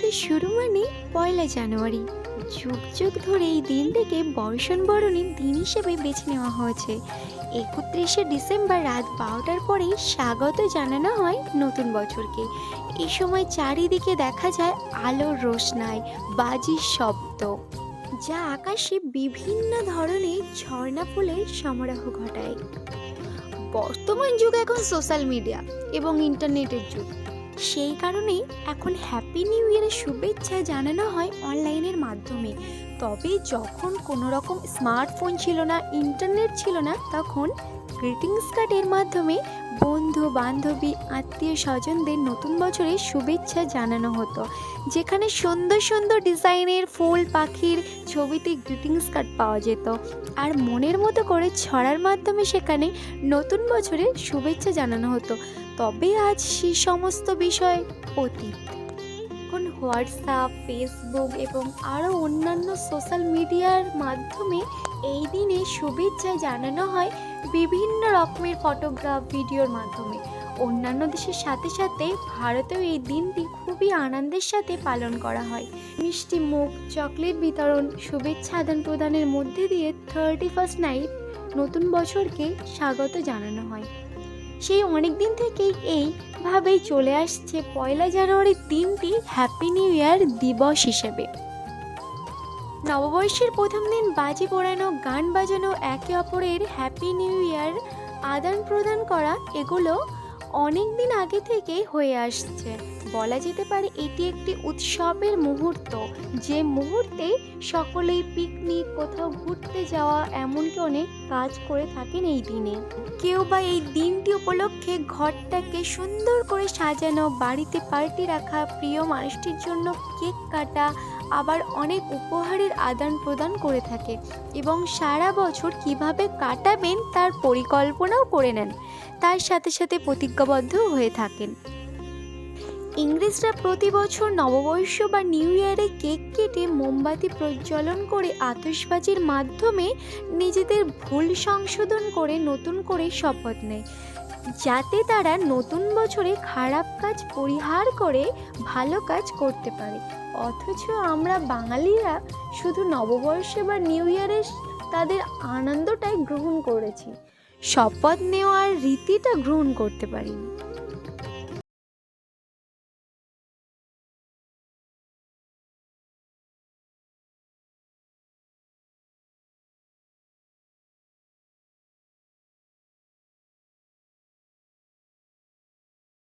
বছরের শুরু মানে পয়লা জানুয়ারি। যুগ যুগ ধরে এই দিনটিকে বর্ষণবরণের দিন হিসেবে বেছে নেওয়া হয়েছে। 31শে ডিসেম্বর রাত 12টার পরেই স্বাগত জানানো হয় নতুন বছরকে। এই সময় চারিদিকে দেখা যায় আলোর রোশনাই, বাজির শব্দ, যা আকাশে বিভিন্ন ধরনের ঝর্ণা ফুলের সমারোহ ঘটায়। বর্তমান যুগ এখন সোশ্যাল মিডিয়া এবং ইন্টারনেটের যুগ। সেই কারণেই এখন হ্যাপি নিউ ইয়ারের শুভেচ্ছা জানানো হয় অনলাইনের মাধ্যমে। তবে যখন কোনো রকম স্মার্টফোন ছিল না, ইন্টারনেট ছিল না, তখন গ্রিটিংস কার্ডের মাধ্যমে বন্ধু বান্ধবী আত্মীয় স্বজনদের নতুন বছরের শুভেচ্ছা জানানো হতো, যেখানে সুন্দর সুন্দর ডিজাইনের ফুল পাখির ছবিতে গ্রিটিংস কার্ড পাওয়া যেত। আর মনের মতো করে ছড়ার মাধ্যমে সেখানে নতুন বছরের শুভেচ্ছা জানানো হতো। তবে আজ সে সমস্ত বিষয় অতীত। এখন হোয়াটসঅ্যাপ, ফেসবুক এবং আরও অন্যান্য সোশ্যাল মিডিয়ার মাধ্যমে এই দিনে শুভেচ্ছা জানানো হয় বিভিন্ন রকমের ফটোগ্রাফ, ভিডিওর মাধ্যমে। অন্যান্য দেশের সাথে সাথে ভারতেও এই দিনটি খুবই আনন্দের সাথে পালন করা হয়। মিষ্টি মুখ, চকলেট বিতরণ, শুভেচ্ছা আদান প্রদানের মধ্যে দিয়ে 31st নাইট নতুন বছরকে স্বাগত জানানো হয়। সেই অনেক দিন থেকেই এইভাবেই চলে আসছে পয়লা জানুয়ারির দিনটি হ্যাপি নিউ ইয়ার দিবস হিসেবে। নববর্ষের প্রথম দিন বাজি পোড়ানো, গান বাজানো, একে অপরের হ্যাপি নিউ ইয়ার আদান প্রদান করা, এগুলো অনেক দিন আগে থেকেই হয়ে আসছে। বলা যেতে পারে এটি একটি উৎসবের মুহূর্ত, যে মুহূর্তে সকলেই পিকনিক, কোথাও ঘুরতে যাওয়া, এমনকি অনেক কাজ করে থাকেন এই দিনে। কেউ বা এই দিনটি উপলক্ষে ঘরটাকে সুন্দর করে সাজানো, বাড়িতে পার্টি রাখা, প্রিয় মানুষটির জন্য কেক কাটা, আবার অনেক উপহারের আদান প্রদান করে থাকে এবং সারা বছর কিভাবে কাটাবেন তার পরিকল্পনাও করে নেন। তার সাথে সাথে প্রতিজ্ঞাবদ্ধ হয়ে থাকেন। ইংরেজরা প্রতি বছর নববর্ষ বা নিউ ইয়ারে কেক কেটে মোমবাতি প্রজ্বলন করে আতশবাজির মাধ্যমে নিজেদের ভুল সংশোধন করে নতুন করে শপথ নেয়, যাতে তারা নতুন বছরে খারাপ কাজ পরিহার করে ভালো কাজ করতে পারে। অথচ আমরা বাঙালিরা শুধু নববর্ষে বা নিউ ইয়ারে তাদের আনন্দটাই গ্রহণ করেছি, শপথ নেওয়ার রীতিটা গ্রহণ করতে পারিনি।